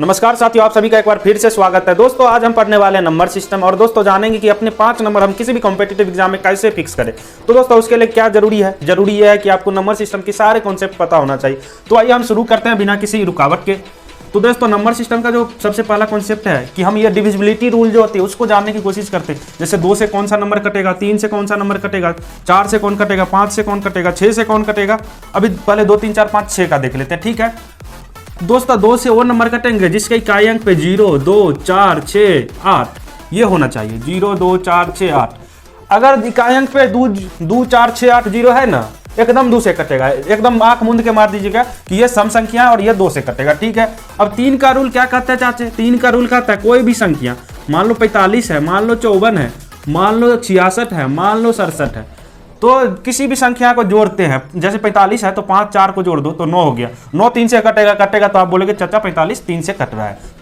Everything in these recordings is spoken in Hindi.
नमस्कार साथियों, आप सभी का एक बार फिर से स्वागत है। दोस्तों आज हम पढ़ने वाले हैं नंबर सिस्टम और दोस्तों जानेंगे कि अपने 5 नंबर हम किसी भी कॉम्पिटिटिव एग्जाम में कैसे फिक्स करें। तो दोस्तों उसके लिए क्या जरूरी यह है कि आपको नंबर सिस्टम के सारे कॉन्सेप्ट पता होना चाहिए। तो आइए हम शुरू करते हैं बिना किसी रुकावट के। तो दोस्तों नंबर सिस्टम का जो सबसे पहला कॉन्सेप्ट है कि हम ये डिविजिबिलिटी रूल जो होती है उसको जानने की कोशिश करते हैं। जैसे 2 से कौन सा नंबर कटेगा, 3 से कौन सा नंबर कटेगा, 4 से कौन कटेगा, 5 से कौन कटेगा, 6 से कौन कटेगा। अभी पहले 2 3 4 5 6 का देख लेते हैं, ठीक है। दोस्तों 2 से वो नंबर कटेंगे जिसके इकाई अंक पे 0, 2, 4, 6, 8 ये होना चाहिए। 0, 2, 4, 6, 8 अगर इकाई अंक पे 2, 4, 6, 8 0 है ना, एकदम 2 से कटेगा। एकदम आंख मूंद के मार दीजिएगा कि ये सम संख्या है और ये 2 से कटेगा, ठीक है। अब 3 का रूल क्या कहता है चाचे? 3 का रूल कहता है कोई भी संख्या, मान लो 45 है, मान लो 54 है, मान लो 66 है, मान लो 67 है, तो किसी भी संख्या को जोड़ते हैं। जैसे 45 है तो 5 4 को जोड़ दो तो 9 हो गया। 9 3 से कटेगा तो आप बोलोगे चाचा 45 3 से कट रहा है।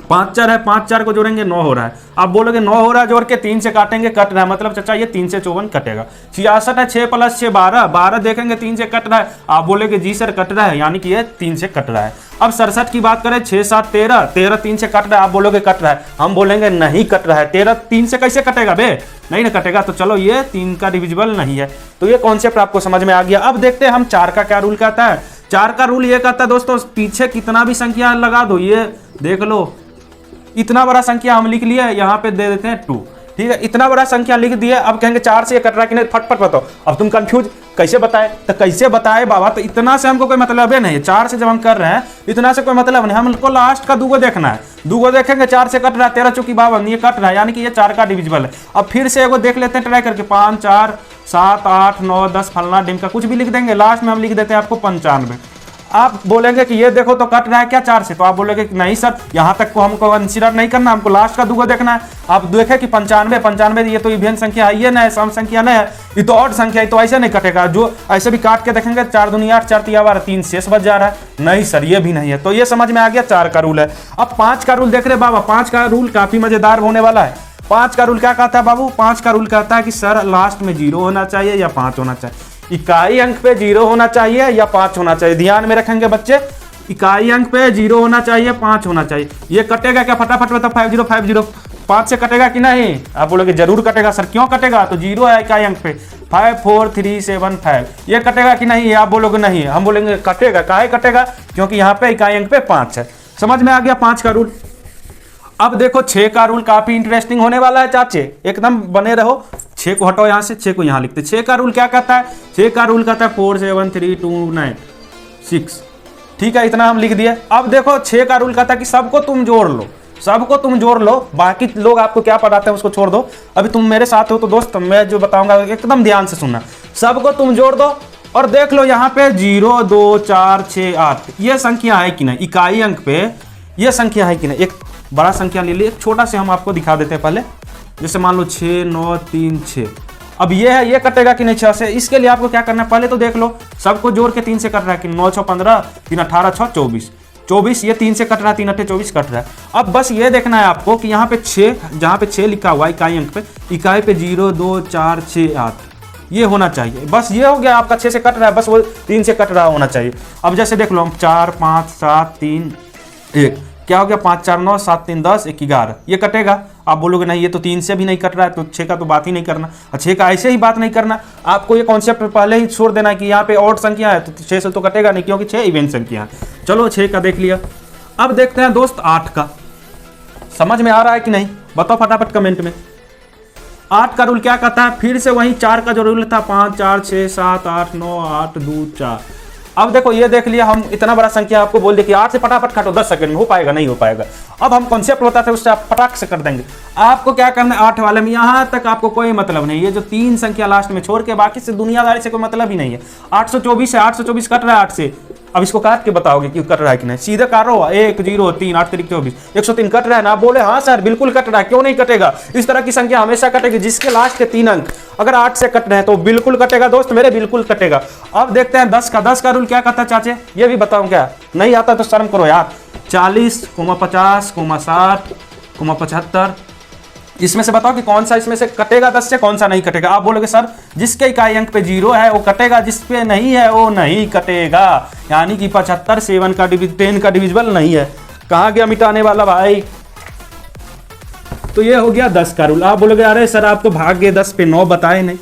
5 4 है, 5 4 को जोड़ेंगे 9 हो रहा है। आप बोलोगे 9 हो रहा है, जोड़ के 3 से काटेंगे कट रहा है, मतलब चाचा ये 3 से 54 कटेगा। 66 है, 6 + 6 12, 12 देखेंगे 3 से कट रहा है, आप बोलेगे जी सर कट रहा है, यानी कि ये 3 से कट रहा है। अब 67 की बात करें, 6 7 13, 13 3 से कट रहा है, आप बोलोगे कट रहा है, हम बोलेंगे नहीं कट रहा है। 13 3 से कैसे कटेगा बे, नहीं ना कटेगा, तो चलो ये 3 का डिविजिबल नहीं है। तो ये कॉन्सेप्ट आपको समझ में आ गया। अब देखते हैं हम 4 का क्या रूल कहता है। 4 का रूल ये कहता है दोस्तों, पीछे कितना भी संख्या लगा दो, ये देख लो इतना बड़ा संख्या हम लिख लिए, यहाँ पे दे देते हैं 2, ठीक है। इतना बड़ा संख्या लिख दिए, अब कहेंगे 4 से ये कट रहा है कि नहीं, फटफट बताओ। अब तुम कंफ्यूज कैसे बताए, तो कैसे बताए बाबा, तो इतना से हमको कोई मतलब है नहीं। 4 से जब हम कर रहे हैं इतना से कोई मतलब नहीं, हमको लास्ट का 2 देखना है। 2 देखेंगे, 4 से कट रहा है, 13 चौकी 52, ये कट रहा है, यानी कि ये 4 का डिविजिबल है। अब फिर से एगो देख लेते हैं ट्राई करके, 5 4 7 8 9 10 फलना डिमका कुछ भी लिख देंगे, लास्ट में हम लिख देते हैं आपको 95। आप बोलेंगे कि ये देखो तो कट रहा है क्या 4 से, तो आप बोलेंगे कि नहीं सर यहाँ तक को हमको कंसीडर नहीं करना, हमको लास्ट का 2 देखना है। आप देखें कि 95 ये तो इवेन संख्या है, ये नहीं सम संख्या नहीं है, ये तो ऑड संख्या है, तो ऐसे नहीं कटेगा। जो ऐसे भी काट के देखेंगे 4 दूनी 8, 4 तिया 12, 3 शेष बच जा रहा है, नहीं सर ये भी नहीं है। तो ये समझ में आ गया 4 का रूल है। अब 5 का रूल देख रहे बाबा, 5 का रूल काफी मजेदार होने वाला है। 5 का रूल क्या कहता है बाबू? 5 का रूल कहता है कि सर लास्ट में 0 होना चाहिए या 5 होना चाहिए। इकाई अंक पे 0 होना चाहिए या 5 होना चाहिए, ध्यान में रखेंगे बच्चे। इकाई अंक पे 0 होना चाहिए, 5 होना चाहिए। ये कटेगा क्या, फटाफट बताओ। 5050 5 से कटेगा कि नहीं? आप बोलोगे जरूर कटेगा सर, क्यों कटेगा? तो 0 है इकाई अंक पे। 5 4 3 7 5 ये कटेगा कि नहीं? आप बोलोगे नहीं, हम बोलेंगे कटेगा। काहे कटेगा? क्योंकि यहाँ पे इकाई अंक पे 5 है। समझ में आ गया 5 का रूल। अब देखो 6 का रूल काफी इंटरेस्टिंग होने वाला है चाचे, एकदम बने रहो। 6 को हटाओ यहाँ से, 6 को यहाँ लिखते। 6 का रूल क्या कहता है? 6 का रूल कहता है 4 7 3 2 9 6, ठीक है, इतना हम लिख दिए। अब देखो 6 का रूल कहता है कि सबको तुम जोड़ लो, सबको तुम जोड़ लो, बाकी लोग आपको क्या पढ़ाते हैं उसको छोड़ दो। अभी तुम मेरे साथ हो तो दोस्त मैं जो बताऊंगा एकदम ध्यान से सुनना। सबको तुम जोड़ दो और देख लो यहाँ पे 0 2 4 6 8 ये संख्या है कि नहीं, इकाई अंक पे ये संख्या है कि नहीं। एक बड़ा संख्या ले ली, एक छोटा से हम आपको दिखा देते हैं पहले। जैसे मान लो 6 9 3 6, अब ये है, ये कटेगा कि नहीं 6 से? इसके लिए आपको क्या करना है, पहले तो देख लो सबको जोड़ के 3 से कट रहा है कि 9 6 15, 3 18 6 24, 24 ये 3 से कट रहा है, 3 8 24 कट रहा है। अब बस ये देखना है आपको कि यहाँ पे 6, जहाँ पे 6 लिखा हुआ है इकाई अंक पे, इकाई पे 0 2 4 6 8 ये होना चाहिए। बस ये हो गया आपका, 6 से कट रहा है, बस वो 3 से कट रहा होना चाहिए। अब जैसे देख लो हम 4 5 7 3 1 क्या हो गया, 5 4 9 7 3 10 1 11 ये कटेगा। आप बोलोगे नहीं ये तो 3 से भी नहीं कट रहा है, तो 6 का तो बात ही नहीं करना। 6 का ऐसे ही बात नहीं करना, आपको ये कॉन्सेप्ट पहले ही छोड़ देना है कि यहाँ पे ऑड संख्या है तो 6 से तो कटेगा नहीं, क्योंकि 6 इवेंट संख्या है। चलो 6 का देख लिया। अब देखते हैं दोस्त 8 का, समझ में आ रहा है कि नहीं? बताओ फटाफट कमेंट में। 8 का रूल क्या कहता है? फिर से वही 4 का जो रूल था, 5 4 6 7 8 9 8 2 4। अब देखो ये देख लिया, हम इतना बड़ा संख्या आपको बोल दे कि 8 से फटाफट काटो, 10 सेकंड में हो पाएगा? नहीं हो पाएगा। अब हम कॉन्सेप्ट बताते हैं उससे आप फटाक से कर देंगे। आपको क्या करना है 8 वाले में, यहाँ तक आपको कोई मतलब नहीं, ये जो 3 संख्या लास्ट में छोड़ के बाकी से दुनियादारी से कोई मतलब ही नहीं है। 824 है, 824 कट रहा है 8 से, अब इसको काट के बताओगे कि कट रहा है कि नहीं? सीधे काटो, 1 0 3 8 3 24 103 कट रहा है ना? आप बोले हाँ सर बिल्कुल कट रहा है, क्यों नहीं कटेगा? इस तरह की संख्या हमेशा कटेगी जिसके लास्ट के 3 अंक अगर 8 से कट रहे हैं तो बिल्कुल कटेगा दोस्त मेरे, बिल्कुल कटेगा। अब देखते हैं 10 का। 10 का रूल क्या कहता है चाचे? ये भी बताऊं क्या? नहीं आता तो शर्म करो यार। 40 50 60 75, इसमें से बताओ कि कौन सा इसमें से कटेगा 10 से, कौन सा नहीं कटेगा। आप बोलोगे सर जिसके इकाई अंक पे 0 है वो कटेगा, जिस पे नहीं है वो नहीं कटेगा, यानी कि 75 10 का डिविजिबल नहीं है। कहाँ गया मिटाने वाला भाई? तो ये हो गया 10 का रूल। आप बोलोगे अरे सर आप तो भाग गए 10 पे, 9 बताए नहीं।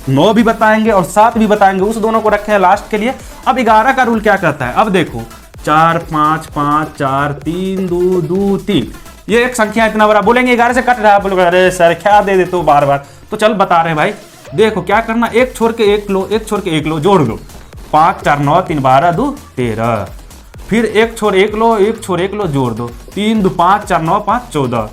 9 भी बताएंगे और 7 भी बताएंगे, उस दोनों को रखे हैं लास्ट के लिए। अब 11 का रूल क्या कहता है? अब देखो 4 5 5 4 3 2 2 3, ये एक संख्या इतना बड़ा, बोलेंगे 11 से कट रहा है। बोलोगे अरे सर क्या दे देते हो बार बार। तो चल बता रहे भाई, देखो क्या करना, एक छोड़ के एक लो, एक छोड़ के एक लो, जोड़ लो। 5 4 9 3 12 2 13, फिर एक छोड़ एक लो, एक छोड़ एक लो, जोड़ दो। 3 2 5 4 9 5 14,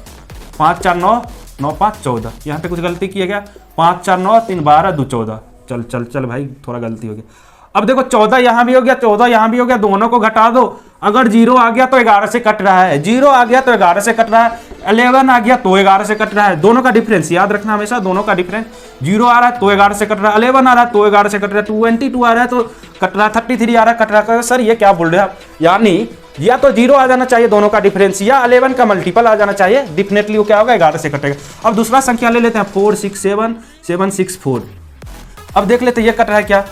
5 4 9 9 5 14। यहाँ पे कुछ गलती किया गया, 5 4 9 3 12 2 14। चल चल चल भाई थोड़ा गलती हो गया। अब देखो 14 यहाँ भी हो गया, 14 यहाँ भी हो गया, दोनों को घटा दो। अगर 0 आ गया तो 11 से कट रहा है, 0 आ गया तो 11 से कट रहा है, 11 आ गया तो 11 से कट रहा है। दोनों का डिफरेंस याद रखना हमेशा, दोनों का डिफरेंस। 0 आ रहा है तो 11 से कट रहा है, 11 आ रहा है तो 11 से कट रहा है, 22 आ रहा है तो कट रहा है, 33 आ रहा है कट रहा है। सर ये क्या बोल रहे हैं आप? यानी या तो 0 आ जाना चाहिए दोनों का डिफरेंस, या 11 का मल्टीपल आ जाना चाहिए, डेफिनेटली वो क्या होगा 11 से कटेगा। अब दूसरा संख्या ले लेते हैं 4 6 7 7 6 4। अब देख लेते ये कट रहा है क्या?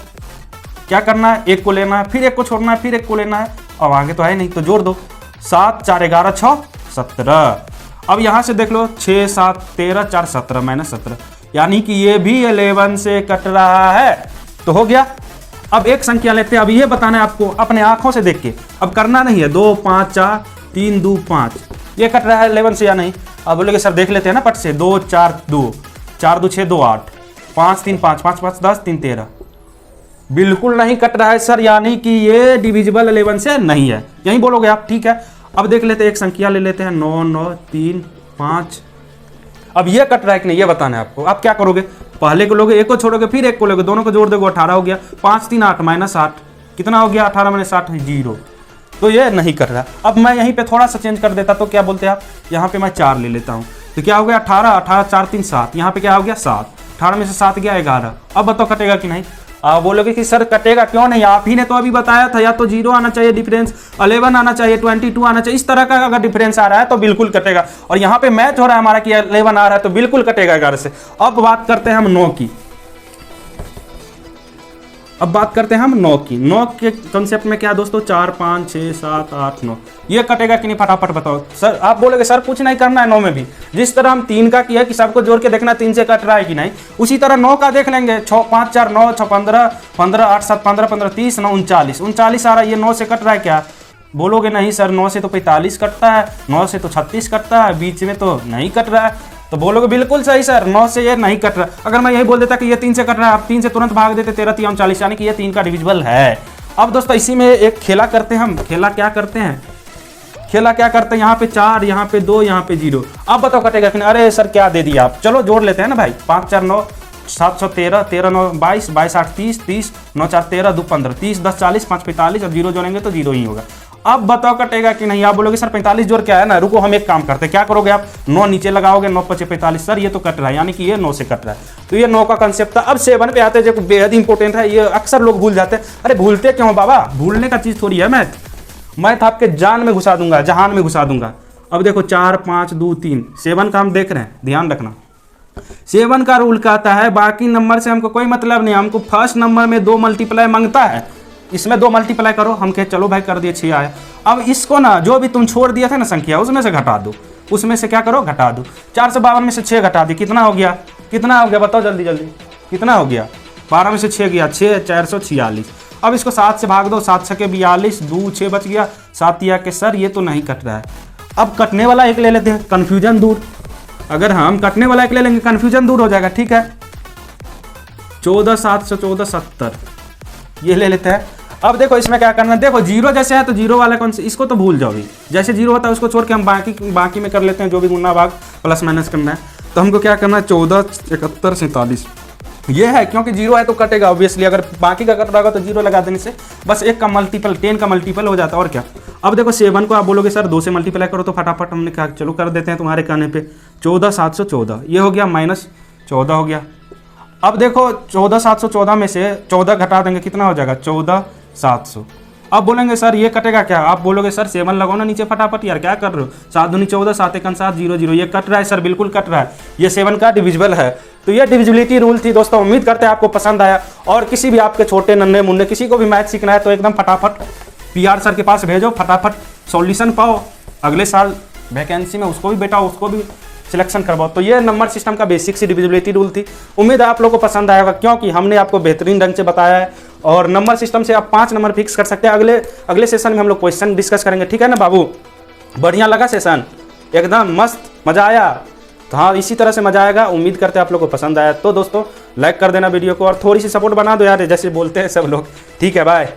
क्या करना है, एक को लेना है, फिर एक को छोड़ना है, फिर एक को लेना है, अब आगे तो है नहीं तो जोड़ दो। 7 4 11 6 17। अब यहां से देख लो 6 7 13 4 17 -17, यानी कि ये भी 11 से कट रहा है। तो हो गया। अब एक संख्या लेते हैं, अब ये बताना है आपको अपने आंखों से देख के, अब करना नहीं है। 2 5 4 3 2 5, ये कट रहा है 11 से या नहीं? अब बोलोगे सर देख लेते हैं ना पट से। 2 4 2 4 2 6 2 8, 5 3 5 5 5 10 3 13, बिल्कुल नहीं कट रहा है सर, यानी कि ये डिविजिबल 11 से नहीं है, यही बोलोगे आप। ठीक है, अब देख लेते हैं एक संख्या ले लेते हैं 9 9 3 5। अब ये कट रहा है कि नहीं ये बताना है आपको। आप क्या करोगे, पहले को लोगे, एक को छोड़ोगे, फिर एक को लोगे, दोनों को जोड़ दोगे, 18 हो गया। 5 3 8 -8, कितना हो गया? 18 - 8 0। तो ये नहीं कट रहा। अब मैं यहीं पे थोड़ा सा चेंज कर देता, तो क्या बोलते हैं आप, यहाँ पे मैं 4 ले लेता हूँ, तो क्या हो गया 18 18 4 3 7, यहाँ पे क्या हो गया 7, 18 में से 7 गया 11। अब बताओ कटेगा कि नहीं? आप बोलोगे कि सर कटेगा क्यों नहीं, आप ही ने तो अभी बताया था, या तो 0 आना चाहिए डिफरेंस, 11 आना चाहिए, 22 आना चाहिए, इस तरह का अगर डिफरेंस आ रहा है तो बिल्कुल कटेगा। और यहाँ पे मैच हो रहा है हमारा कि 11 आ रहा है तो बिल्कुल कटेगा 11 से। अब बात करते हैं हम 9 की। अब बात करते हैं हम 9 की। 9 के कॉन्सेप्ट में क्या दोस्तों, 4 5 6 7 8 9, ये कटेगा कि नहीं फटाफट बताओ। सर आप बोलोगे सर कुछ नहीं करना है 9 में भी, जिस तरह हम 3 का किया कि सबको जोड़ के देखना 3 से कट रहा है कि नहीं, उसी तरह 9 का देख लेंगे। 6 5 4 9 6 15 15 8 7 15 15 30 9 39 39 आ रहा है, ये 9 से कट रहा है क्या? बोलोगे नहीं सर 9 से तो 45 कटता है, 9 से तो 36 कटता है, बीच में तो नहीं कट रहा है। तो बोलोगे बिल्कुल सही सर, 9 से ये नहीं कट रहा। अगर मैं यही बोल देता कि ये 3 से कट रहा है, आप 3 से तुरंत भाग देते, 13 3 39, यानी कि ये 3 का डिविजिबल है। अब दोस्तों इसी में एक खेला करते हैं हम। खेला क्या करते हैं, खेला क्या करते हैं, यहाँ पे 4, यहाँ पे 2, यहाँ पे 0। अब बताओ कटेगा कि नहीं? अरे सर क्या दे दिया आप, चलो जोड़ लेते हैं ना भाई। 5 4 9 713, 13 9 22, 22 8 30, 30 9 4 13 2 15, 30 10 40, 5 45, और 0 जोड़ेंगे तो 0 ही होगा। अब बताओ कटेगा कि नहीं? आप बोलोगे सर 45 जोड़ क्या है ना, रुको हम एक काम करते हैं। क्या करोगे आप, 9 नीचे लगाओगे, 9 5 45, सर ये तो कट रहा है, यानी कि ये 9 से कट रहा है। तो ये 9 का कंसेप्ट था। अब 7 पे आते हैं जो बेहद इंपॉर्टेंट है, ये अक्सर लोग भूल जाते हैं। अरे भूलते क्यों बाबा, भूलने का चीज थोड़ी है मैथ आपके जान में घुसा दूंगा, जहान में घुसा दूंगा। अब देखो 4 5 2 3, 7 का हम देख रहे हैं, ध्यान रखना। 7 का रूल कहता है बाकी नंबर से हमको कोई मतलब नहीं, हमको फर्स्ट नंबर में 2 मल्टीप्लाई मांगता है, इसमें 2 मल्टीप्लाई करो। हम कहे चलो भाई कर दिए, 6 आया। अब इसको ना जो भी तुम छोड़ दिया था ना संख्या, उसमें से घटा दो, उसमें से क्या करो घटा दो। 452 में से 6 घटा दी, कितना हो गया? कितना हो गया बताओ जल्दी जल्दी, कितना हो गया? 12 में से 6 गया 6, 446। अब इसको 7 से भाग दो, 7 6 42, 2 6 बच गया, 7 या के सर ये तो नहीं कट रहा है। अब कटने वाला एक ले लेते हैं, कन्फ्यूजन दूर। अगर हम कटने वाला एक ले लेंगे कन्फ्यूजन दूर हो जाएगा। ठीक है, 14 714 70 ये ले लेते हैं। अब देखो इसमें क्या करना है, देखो 0 जैसे है तो 0 वाला कौन से, इसको तो भूल जाओ भी, जैसे 0 होता है उसको छोड़ के हम बाकी में कर लेते हैं, जो भी गुना भाग प्लस माइनस करना है। तो हमको क्या करना है, 14 71 47 ये है, क्योंकि 0 है तो कटेगा ऑब्वियसली, अगर बाकी का कट रहा होगा तो 0 लगा देने से बस एक का मल्टीपल 10 का मल्टीपल हो जाता है, और क्या। अब देखो 7 को आप बोलोगे सर 2 से मल्टीप्लाई करो, तो फटाफट हमने कहा चलो कर देते हैं तुम्हारे कहने पे। 14 714 ये हो गया, -14 हो गया। अब देखो 14 714 में से 14 घटा देंगे, कितना हो जाएगा? 14 700। अब बोलेंगे सर ये कटेगा क्या? आप बोलोगे सर 7 लगाओ ना नीचे फटाफट, यार क्या कर रहे हो? 7 दूनी 14, 7 1 7 0 0, ये कट रहा है सर, बिल्कुल कट रहा है, ये 7 का डिविजिबल है। तो ये डिविजिबिलिटी रूल थी दोस्तों, उम्मीद करते हैं आपको पसंद आया। और किसी भी आपके छोटे नन्हे मुन्ने किसी को भी मैथ सीखना है तो एकदम फटाफट PR सर के पास भेजो, फटाफट सॉल्यूशन पाओ, अगले साल वैकेंसी में उसको भी बैठाओ, उसको भी सिलेक्शन करवाओ। तो ये नंबर सिस्टम का बेसिक सी डिविजिबिलिटी रूल थी। उम्मीद है आप लोगों को पसंद आएगा, क्योंकि हमने आपको बेहतरीन ढंग से बताया है और नंबर सिस्टम से आप 5 नंबर फिक्स कर सकते हैं। अगले सेशन में हम लोग क्वेश्चन डिस्कस करेंगे, ठीक है ना बाबू? बढ़िया लगा सेशन? एकदम मस्त, मज़ा आया? तो हाँ, इसी तरह से मज़ा आएगा। उम्मीद करते हैं आप लोगों को पसंद आया। तो दोस्तों लाइक कर देना वीडियो को और थोड़ी सी सपोर्ट बना दो यार, जैसे बोलते हैं सब लोग। ठीक है, बाय।